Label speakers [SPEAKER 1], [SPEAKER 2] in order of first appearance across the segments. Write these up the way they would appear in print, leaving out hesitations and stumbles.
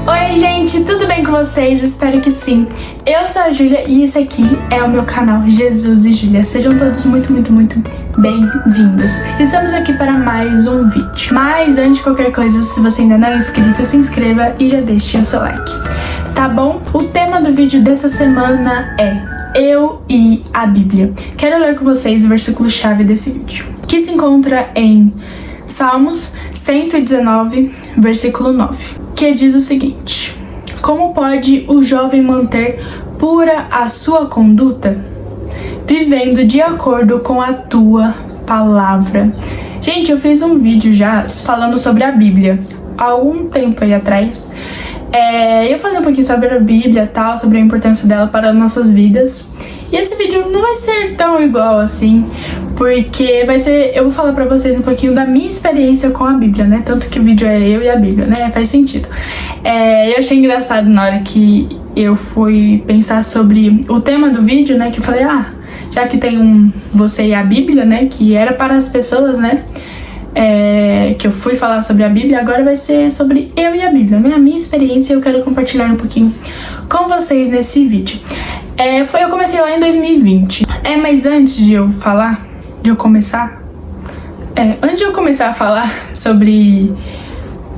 [SPEAKER 1] Oi gente, tudo bem com vocês? Espero que sim. Eu sou a Júlia e esse aqui é o meu canal Jesus e Júlia. Sejam todos muito bem-vindos. Estamos aqui para mais um vídeo. Mas antes de qualquer coisa, se você ainda não é inscrito, se inscreva e já deixe o seu like, tá bom? O tema do vídeo dessa semana é Eu e a Bíblia. Quero ler com vocês o versículo-chave desse vídeo, que se encontra em Salmos 119, versículo 9, que diz o seguinte: Como pode o jovem manter pura a sua conduta? Vivendo de acordo com a tua palavra. Gente, eu fiz um vídeo já falando sobre a Bíblia há algum tempo aí atrás. Eu falei um pouquinho sobre a Bíblia, tal, sobre a importância dela para as nossas vidas. E esse vídeo não vai ser tão igual assim, porque eu vou falar pra vocês um pouquinho da minha experiência com a Bíblia, né? Tanto que o vídeo é eu e a Bíblia, né? Faz sentido. Eu achei engraçado na hora que eu fui pensar sobre o tema do vídeo, né? Que eu falei, já que tem você e a Bíblia, né? Que era para as pessoas, né? Que eu fui falar sobre a Bíblia, agora vai ser sobre eu e a Bíblia, né? A minha experiência, eu quero compartilhar um pouquinho com vocês nesse vídeo. Eu comecei lá em 2020. Mas antes de eu começar a falar sobre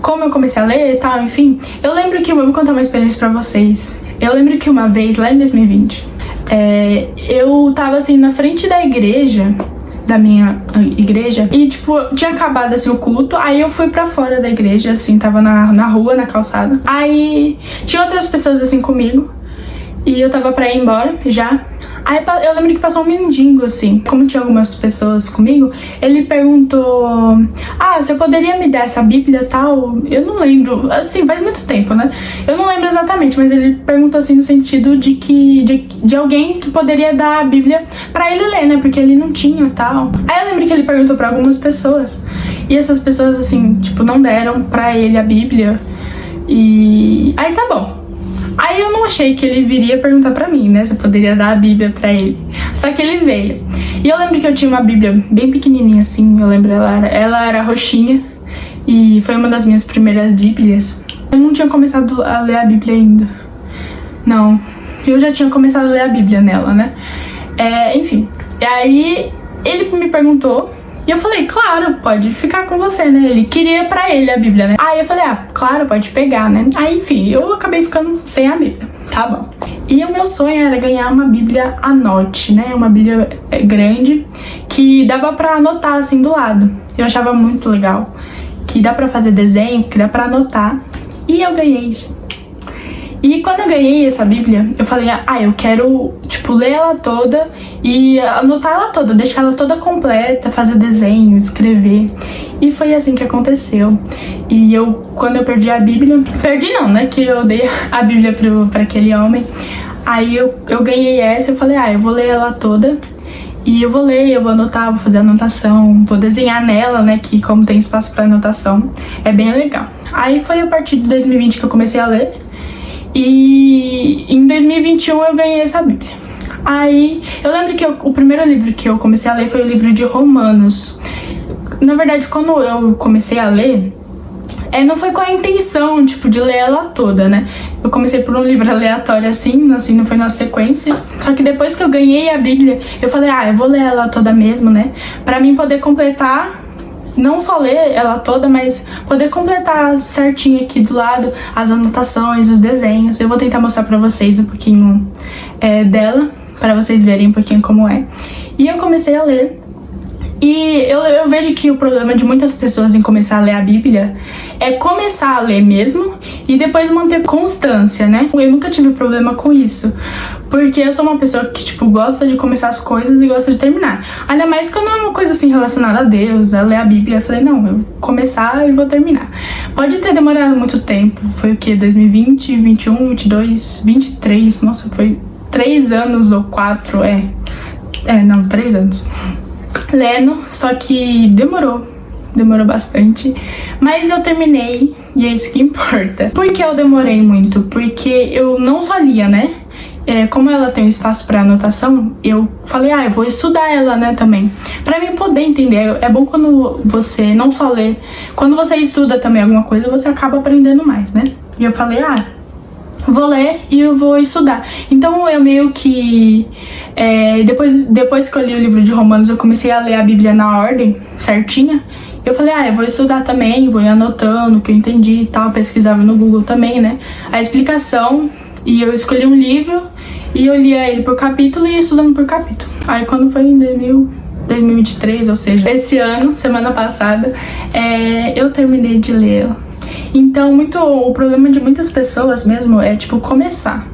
[SPEAKER 1] como eu comecei a ler e tal, enfim, eu lembro que eu vou contar uma experiência pra vocês. Eu lembro que uma vez, lá em 2020, eu tava assim na frente da igreja, da minha igreja, e tipo, tinha acabado assim o culto, aí eu fui pra fora da igreja, assim, tava na rua, na calçada, aí tinha outras pessoas assim comigo, e eu tava pra ir embora já. Aí eu lembro que passou um mendigo, assim. Como tinha algumas pessoas comigo, ele perguntou: você poderia me dar essa Bíblia e tal? Eu não lembro, assim, faz muito tempo, né? Eu não lembro exatamente, mas ele perguntou assim no sentido de alguém que poderia dar a Bíblia pra ele ler, né? Porque ele não tinha e tal. Aí eu lembro que ele perguntou pra algumas pessoas, e essas pessoas, assim, tipo, não deram pra ele a Bíblia. E aí tá bom. Aí eu não achei que ele viria perguntar pra mim, né, se eu poderia dar a Bíblia pra ele. Só que ele veio. E eu lembro que eu tinha uma Bíblia bem pequenininha assim, eu lembro, ela era roxinha. E foi uma das minhas primeiras Bíblias. Eu não tinha começado a ler a Bíblia ainda. Não, eu já tinha começado a ler a Bíblia nela, né. Enfim, e aí ele me perguntou. E eu falei, claro, pode ficar com você, né? Ele queria pra ele a Bíblia, né? Aí eu falei, claro, pode pegar, né? Aí, enfim, eu acabei ficando sem a Bíblia, tá bom. E o meu sonho era ganhar uma Bíblia Anote, né? Uma Bíblia grande, que dava pra anotar, assim, do lado. Eu achava muito legal, que dá pra fazer desenho, que dá pra anotar. E eu ganhei. E quando eu ganhei essa Bíblia, eu falei, eu quero, tipo, ler ela toda e anotar ela toda, deixar ela toda completa, fazer desenho, escrever. E foi assim que aconteceu. E quando eu perdi a Bíblia, perdi não, né, que eu dei a Bíblia pra aquele homem. Aí eu ganhei essa, eu falei, eu vou ler ela toda. E eu vou ler, eu vou anotar, vou fazer anotação, vou desenhar nela, né, que como tem espaço pra anotação, é bem legal. Aí foi a partir de 2020 que eu comecei a ler. E em 2021 eu ganhei essa Bíblia. Aí eu lembro que o primeiro livro que eu comecei a ler foi o livro de Romanos. Na verdade, quando eu comecei a ler, não foi com a intenção, tipo, de ler ela toda, né? Eu comecei por um livro aleatório assim, não foi na sequência. Só que depois que eu ganhei a Bíblia, eu falei, eu vou ler ela toda mesmo, né? Pra mim poder completar, não só ler ela toda, mas poder completar certinho aqui do lado as anotações, os desenhos. Eu vou tentar mostrar pra vocês um pouquinho dela, pra vocês verem um pouquinho como é. E eu comecei a ler. E eu vejo que o problema de muitas pessoas em começar a ler a Bíblia é começar a ler mesmo e depois manter constância, né? Eu nunca tive problema com isso, porque eu sou uma pessoa que, tipo, gosta de começar as coisas e gosta de terminar. Ainda mais quando é uma coisa assim relacionada a Deus, a ler a Bíblia. Eu falei, não, eu vou começar e vou terminar. Pode ter demorado muito tempo, foi o quê? 2020, 21, 22, 23, nossa, foi 3 anos ou 4, 3 anos. Lendo, só que demorou bastante, mas eu terminei e é isso que importa. Por que eu demorei muito? Porque eu não só lia, né? Como ela tem espaço para anotação, eu falei, eu vou estudar ela, né, também, pra mim poder entender. É bom quando você não só lê, quando você estuda também alguma coisa, você acaba aprendendo mais, né? E eu falei, vou ler e eu vou estudar. Então eu meio que... depois que eu li o livro de Romanos, eu comecei a ler a Bíblia na ordem certinha. Eu falei, eu vou estudar também, vou ir anotando o que eu entendi e tal. Pesquisava no Google também, né? A explicação. E eu escolhi um livro e eu lia ele por capítulo e ia estudando por capítulo. Aí quando foi em 2023, ou seja, esse ano, semana passada, eu terminei de lê-lo. Então, o problema de muitas pessoas mesmo é, tipo, começar.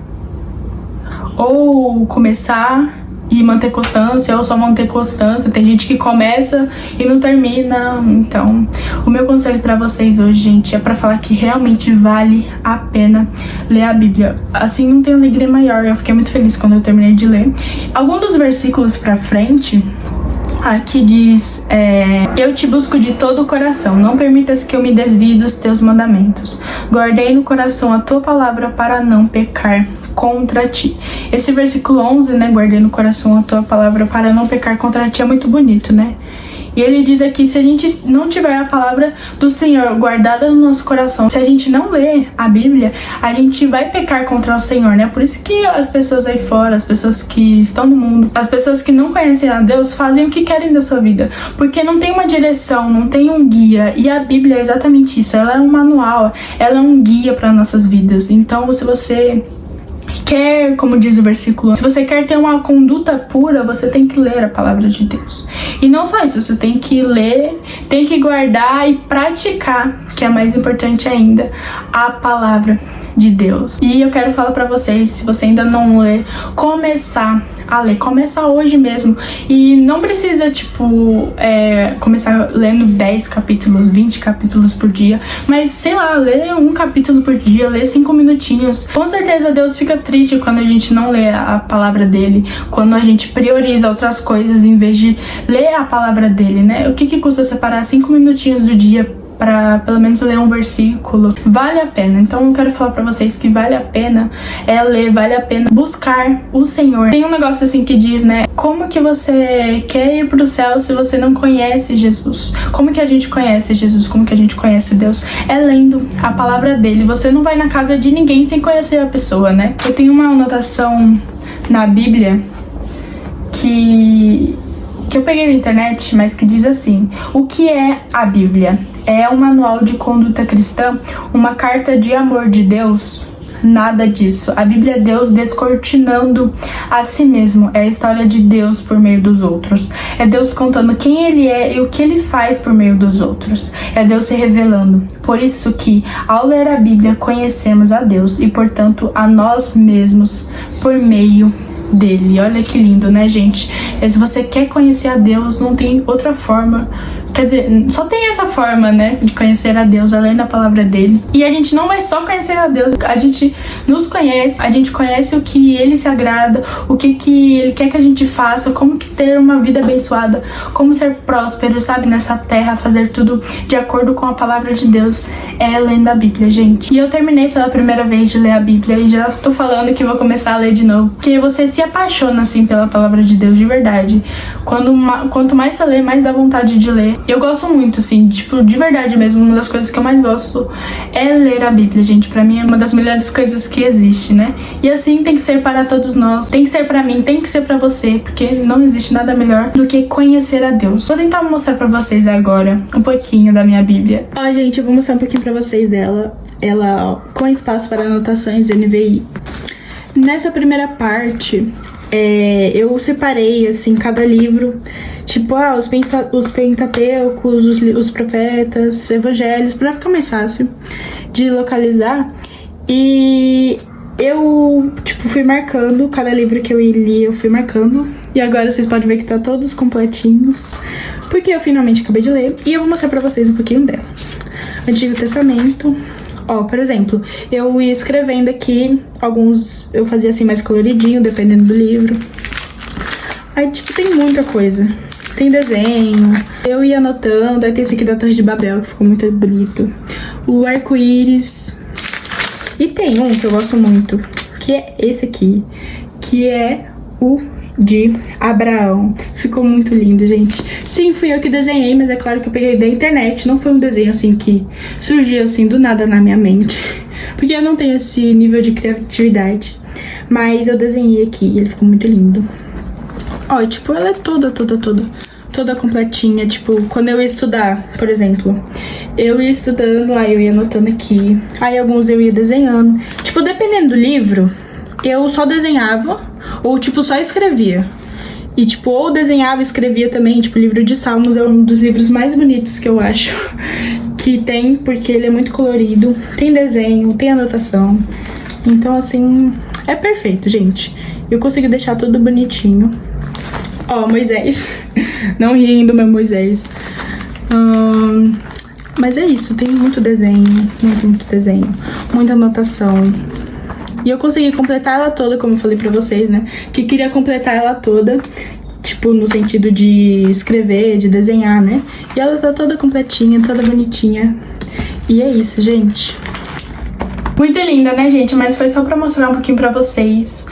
[SPEAKER 1] Ou começar e manter constância, ou só manter constância. Tem gente que começa e não termina. Então, o meu conselho pra vocês hoje, gente, é pra falar que realmente vale a pena ler a Bíblia. Assim, não tem alegria maior. Eu fiquei muito feliz quando eu terminei de ler. Alguns dos versículos pra frente... Aqui diz, eu te busco de todo o coração, não permitas que eu me desvie dos teus mandamentos. Guardei no coração a tua palavra para não pecar contra ti. Esse versículo 11, né, guardei no coração a tua palavra para não pecar contra ti, é muito bonito, né? E ele diz aqui, se a gente não tiver a palavra do Senhor guardada no nosso coração, se a gente não ler a Bíblia, a gente vai pecar contra o Senhor, né? Por isso que as pessoas aí fora, as pessoas que estão no mundo, as pessoas que não conhecem a Deus, fazem o que querem da sua vida. Porque não tem uma direção, não tem um guia. E a Bíblia é exatamente isso, ela é um manual, ela é um guia para nossas vidas. Então, se você quer, como diz o versículo, se você quer ter uma conduta pura, você tem que ler a palavra de Deus. E não só isso, você tem que ler, tem que guardar e praticar, que é mais importante ainda, a palavra de Deus. E eu quero falar pra vocês, se você ainda não lê, começar a ler, começar hoje mesmo. E não precisa, tipo, começar lendo 10 capítulos, 20 capítulos por dia, mas, sei lá, ler um capítulo por dia, ler 5 minutinhos. Com certeza Deus fica triste quando a gente não lê a palavra dele, quando a gente prioriza outras coisas em vez de ler a palavra dele, né? O que custa separar 5 minutinhos do dia para pelo menos ler um versículo? Vale a pena. Então eu quero falar pra vocês que vale a pena ler, vale a pena buscar o Senhor. Tem um negócio assim que diz, né, como que você quer ir pro céu se você não conhece Jesus? Como que a gente conhece Jesus? Como que a gente conhece Deus? É lendo a palavra dele. Você não vai na casa de ninguém sem conhecer a pessoa, né? Eu tenho uma anotação na Bíblia que eu peguei na internet, mas que diz assim: o que é a Bíblia? É um manual de conduta cristã? Uma carta de amor de Deus? Nada disso. A Bíblia é Deus descortinando a si mesmo. É a história de Deus por meio dos outros. É Deus contando quem Ele é e o que Ele faz por meio dos outros. É Deus se revelando. Por isso que, ao ler a Bíblia, conhecemos a Deus e, portanto, a nós mesmos por meio dele. Olha que lindo, né, gente? Se você quer conhecer a Deus, não tem outra forma. Quer dizer, só tem essa forma, né, de conhecer a Deus, além da palavra dele. E a gente não vai só conhecer a Deus, a gente nos conhece, a gente conhece o que ele se agrada, o que ele quer que a gente faça, como que ter uma vida abençoada, como ser próspero, sabe, nessa terra, fazer tudo de acordo com a palavra de Deus. É lendo a Bíblia, gente. E eu terminei pela primeira vez de ler a Bíblia e já tô falando que vou começar a ler de novo, porque você se apaixona, assim, pela palavra de Deus, de verdade. Quanto mais você lê, mais dá vontade de ler. Eu gosto muito, assim, tipo, de verdade mesmo, uma das coisas que eu mais gosto é ler a Bíblia, gente. Pra mim é uma das melhores coisas que existe, né? E assim tem que ser para todos nós, tem que ser pra mim, tem que ser pra você, porque não existe nada melhor do que conhecer a Deus. Vou tentar mostrar pra vocês agora um pouquinho da minha Bíblia. Ó, gente, eu vou mostrar um pouquinho pra vocês dela. Ela, ó, com espaço para anotações NVI. Nessa primeira parte, eu separei, assim, cada livro, tipo, os Pentateucos, os profetas, evangelhos, pra ficar mais fácil de localizar. E eu, tipo, fui marcando cada livro que eu li, eu fui marcando. E agora vocês podem ver que tá todos completinhos, porque eu finalmente acabei de ler. E eu vou mostrar pra vocês um pouquinho dela. Antigo Testamento. Ó, por exemplo, eu ia escrevendo aqui, alguns eu fazia assim mais coloridinho, dependendo do livro. Aí, tipo, tem muita coisa. Tem desenho, eu ia anotando. Aí tem esse aqui da Torre de Babel, que ficou muito bonito. O arco-íris. E tem um que eu gosto muito, que é esse aqui, que é o de Abraão. Ficou muito lindo, gente. Sim, fui eu que desenhei, mas é claro que eu peguei da internet. Não foi um desenho assim que surgiu assim do nada na minha mente. porque eu não tenho esse nível de criatividade. Mas eu desenhei aqui e ele ficou muito lindo. Ó, tipo, ela é toda completinha. Tipo, quando eu ia estudar, por exemplo, eu ia estudando, aí eu ia anotando aqui, aí alguns eu ia desenhando. Tipo, dependendo do livro, eu só desenhava ou, tipo, só escrevia. E, tipo, ou desenhava e escrevia também. Tipo, o livro de Salmos é um dos livros mais bonitos que eu acho que tem, porque ele é muito colorido, tem desenho, tem anotação. Então, assim, é perfeito, gente. Eu consegui deixar tudo bonitinho. Ó, Moisés. Não riem do meu Moisés. Mas é isso, tem muito desenho, muito desenho, muita anotação. E eu consegui completar ela toda, como eu falei pra vocês, né? Que queria completar ela toda, tipo, no sentido de escrever, de desenhar, né? E ela tá toda completinha, toda bonitinha. E é isso, gente. Muito linda, né, gente? Mas foi só pra mostrar um pouquinho pra vocês.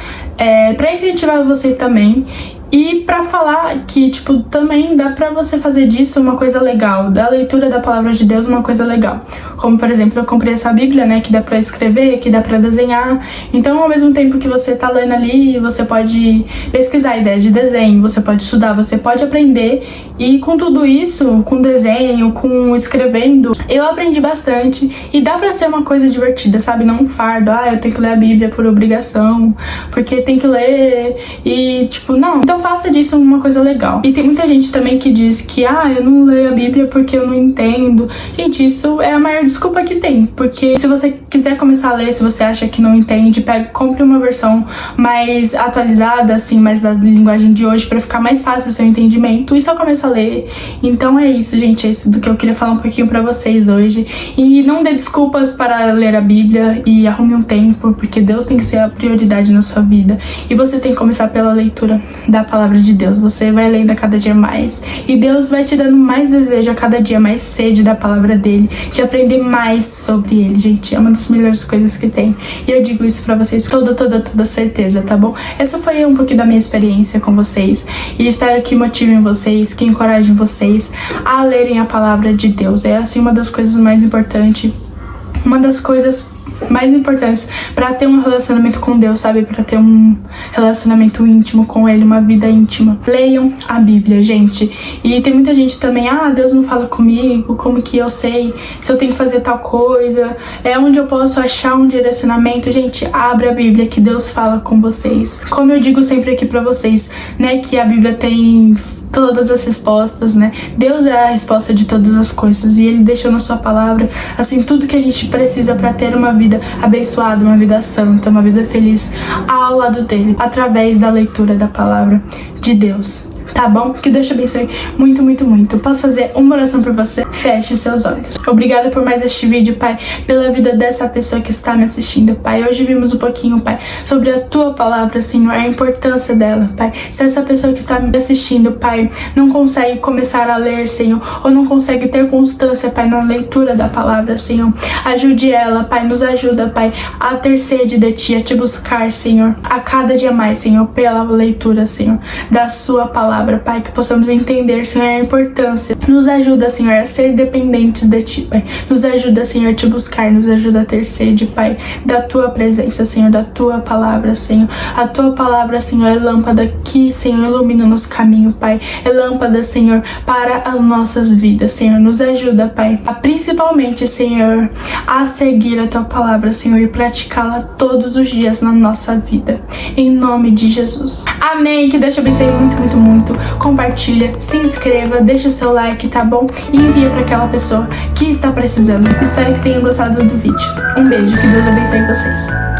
[SPEAKER 1] Pra incentivar vocês também. E pra falar que, tipo, também dá pra você fazer disso uma coisa legal, da leitura da palavra de Deus uma coisa legal. Como, por exemplo, eu comprei essa Bíblia, né, que dá pra escrever, que dá pra desenhar. Então, ao mesmo tempo que você tá lendo ali, você pode pesquisar ideias de desenho, você pode estudar, você pode aprender. E com tudo isso, com desenho, com escrevendo, eu aprendi bastante. E dá pra ser uma coisa divertida, sabe? Não um fardo, eu tenho que ler a Bíblia por obrigação, porque tem que ler e, tipo, não. Então faça disso uma coisa legal. E tem muita gente também que diz que, eu não leio a Bíblia porque eu não entendo. Gente, isso é a maior desculpa que tem, porque se você quiser começar a ler, se você acha que não entende, compre uma versão mais atualizada, assim, mais da linguagem de hoje, pra ficar mais fácil o seu entendimento, e só começa a ler. Então é isso, gente, é isso do que eu queria falar um pouquinho pra vocês hoje. E não dê desculpas para ler a Bíblia, e arrume um tempo, porque Deus tem que ser a prioridade na sua vida, e você tem que começar pela leitura da palavra de Deus. Você vai lendo a cada dia mais, e Deus vai te dando mais desejo a cada dia, mais sede da palavra dele, de aprender mais sobre ele, gente. É uma das melhores coisas que tem, e eu digo isso pra vocês com toda certeza, tá bom? Essa foi um pouquinho da minha experiência com vocês, e espero que motivem vocês, que encorajem vocês a lerem a palavra de Deus. É, assim, uma das coisas mais importantes, pra ter um relacionamento com Deus, sabe? Pra ter um relacionamento íntimo com Ele, uma vida íntima. Leiam a Bíblia, gente. E tem muita gente também, Deus não fala comigo, como que eu sei se eu tenho que fazer tal coisa? É onde eu posso achar um direcionamento? Gente, abra a Bíblia que Deus fala com vocês. Como eu digo sempre aqui pra vocês, né, que a Bíblia tem todas as respostas, né? Deus é a resposta de todas as coisas, e Ele deixou na sua palavra, assim, tudo que a gente precisa pra ter uma vida abençoada, uma vida santa, uma vida feliz ao lado dele, através da leitura da palavra de Deus. Tá bom? Que Deus te abençoe muito. Posso fazer uma oração por você? Feche seus olhos. Obrigada por mais este vídeo, Pai, pela vida dessa pessoa que está me assistindo, Pai. Hoje vimos um pouquinho, Pai, sobre a Tua palavra, Senhor, a importância dela, Pai. Se essa pessoa que está me assistindo, Pai, não consegue começar a ler, Senhor, ou não consegue ter constância, Pai, na leitura da palavra, Senhor, ajude ela, Pai, nos ajuda, Pai, a ter sede de Ti, a Te buscar, Senhor, a cada dia mais, Senhor, pela leitura, Senhor, da Sua palavra, Pai, que possamos entender, Senhor, a importância. Nos ajuda, Senhor, a ser dependentes de Ti, Pai. Nos ajuda, Senhor, a Te buscar, nos ajuda a ter sede, Pai, da Tua presença, Senhor, da Tua palavra, Senhor. A Tua palavra, Senhor, é lâmpada que, Senhor, ilumina o nosso caminho, Pai. É lâmpada, Senhor, para as nossas vidas, Senhor. Nos ajuda, Pai, a principalmente, Senhor, a seguir a Tua palavra, Senhor, e praticá-la todos os dias na nossa vida. Em nome de Jesus. Amém. Que Deus te abençoe muito. Compartilha, se inscreva, deixa o seu like, tá bom? E envia para aquela pessoa que está precisando. Espero que tenham gostado do vídeo. Um beijo, que Deus abençoe vocês.